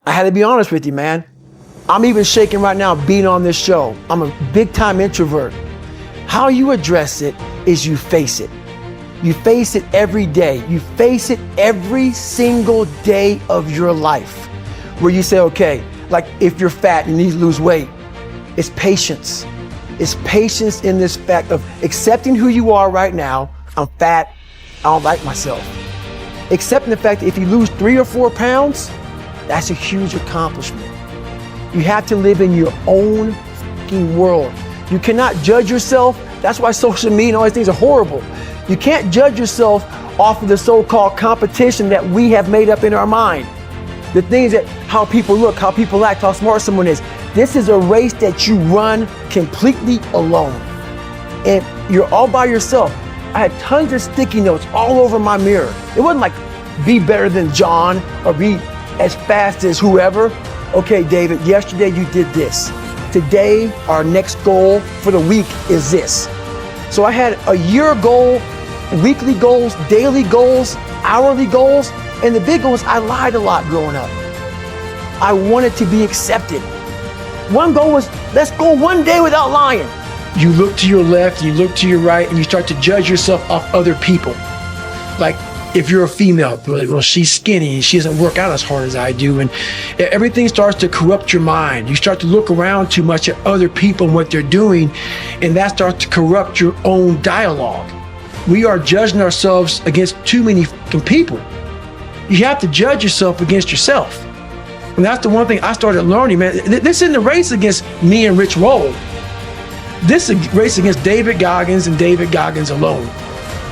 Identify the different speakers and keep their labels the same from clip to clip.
Speaker 1: I had to be honest with you, man. I'm even shaking right now being on this show. I'm a big time introvert. How you address it is you face it. You face it every day. You face it every single day of your life. Where you say, okay, like if you're fat and you need to lose weight, it's patience. It's patience in this fact of accepting who you are right now. I'm fat, I don't like myself. Accepting the fact that if you lose 3 or 4 pounds, that's a huge accomplishment. You have to live in your own fucking world. You cannot judge yourself. That's why social media and all these things are horrible. You can't judge yourself off of the so-called competition that we have made up in our mind. The things that, how people look, how people act, how smart someone is. This is a race that you run completely alone. And you're all by yourself. I had tons of sticky notes all over my mirror. It wasn't like, be better than John or be as fast as whoever. Okay, David, yesterday you did this. Today, our next goal for the week is this. So I had a year goal, weekly goals, daily goals, hourly goals, and the big goal was I lied a lot growing up. I wanted to be accepted. One goal was, let's go one day without lying. You look to your left, you look to your right, and you start to judge yourself off other people. Like, if you're a female, well, she's skinny and she doesn't work out as hard as I do, and everything starts to corrupt your mind. You start to look around too much at other people and what they're doing, and that starts to corrupt your own dialogue. We are judging ourselves against too many fucking people. You have to judge yourself against yourself. And that's the one thing I started learning, man. This isn't a race against me and Rich Roll. This is a race against David Goggins and David Goggins alone.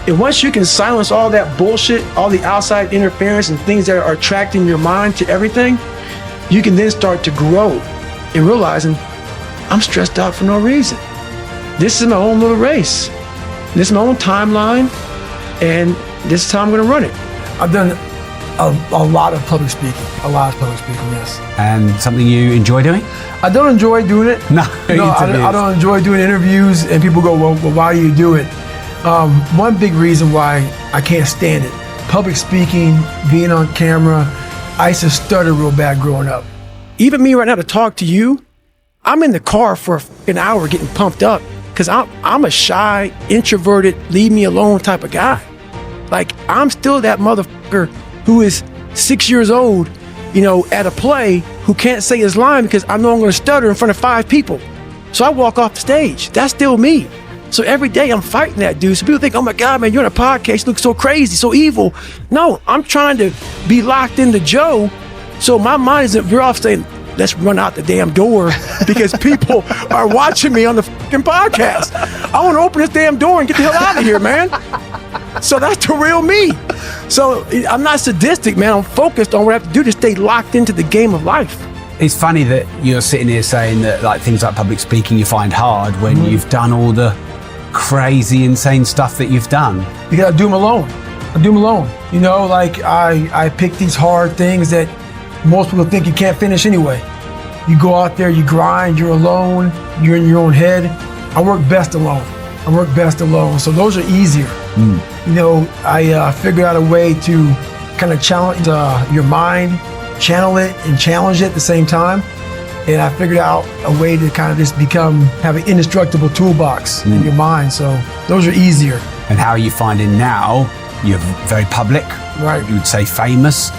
Speaker 1: And once you can silence all that bullshit, all the outside interference and things that are attracting your mind to everything, you can then start to grow in realizing I'm stressed out for no reason. This is my own little race. This is my own timeline, and this is how I'm gonna run it. I've done a lot of public speaking, yes.
Speaker 2: And something you enjoy doing?
Speaker 1: I don't enjoy doing it.
Speaker 2: No,
Speaker 1: I don't enjoy doing interviews, and people go, well, why do you do it? One big reason why I can't stand it, public speaking, being on camera, I used to stutter real bad growing up. Even me right now to talk to you, I'm in the car for an hour getting pumped up because I'm a shy, introverted, leave me alone type of guy. Like, I'm still that motherfucker who is 6 years old, at a play, who can't say his line because I know I'm going to stutter in front of 5 people. So I walk off the stage. That's still me. So every day I'm fighting that dude. So people think, oh my God, man, you're on a podcast, you look so crazy, so evil. No, I'm trying to be locked into Joe. So my mind isn't veer off saying, let's run out the damn door because people are watching me on the fucking podcast. I want to open this damn door and get the hell out of here, man. So that's the real me. So I'm not sadistic, man. I'm focused on what I have to do to stay locked into the game of life.
Speaker 2: It's funny that you're sitting here saying that like things like public speaking you find hard when you've done all the crazy, insane stuff that you've done.
Speaker 1: You gotta do them alone. I do them alone. Like I pick these hard things that most people think you can't finish anyway. You go out there, you grind, you're alone, you're in your own head. I work best alone. So those are easier. I figured out a way to kind of challenge your mind, channel it and challenge it at the same time. And I figured out a way to kind of just have an indestructible toolbox in your mind. So those are easier.
Speaker 2: And how are you finding now? You're very public,
Speaker 1: right?
Speaker 2: You would say famous.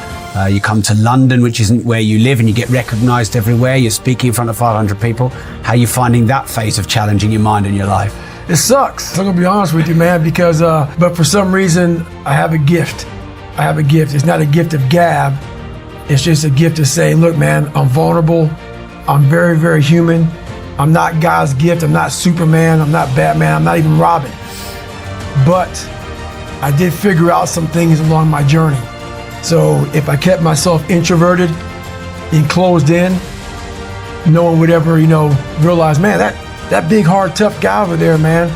Speaker 2: You come to London, which isn't where you live, and you get recognized everywhere. You're speaking in front of 500 people. How are you finding that phase of challenging your mind and your life?
Speaker 1: It sucks. I'm gonna be honest with you, man, because but for some reason I have a gift. It's not a gift of gab. It's just a gift of saying, look, man, I'm vulnerable. I'm very, very human. I'm not God's gift. I'm not Superman. I'm not Batman. I'm not even Robin. But I did figure out some things along my journey. So if I kept myself introverted and closed in, no one would ever, realize, man, that big, hard, tough guy over there, man,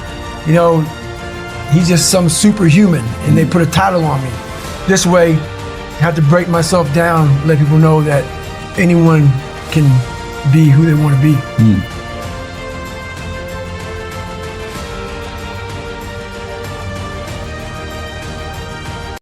Speaker 1: he's just some superhuman, and they put a title on me. This way, I have to break myself down, let people know that anyone can be who they want to be.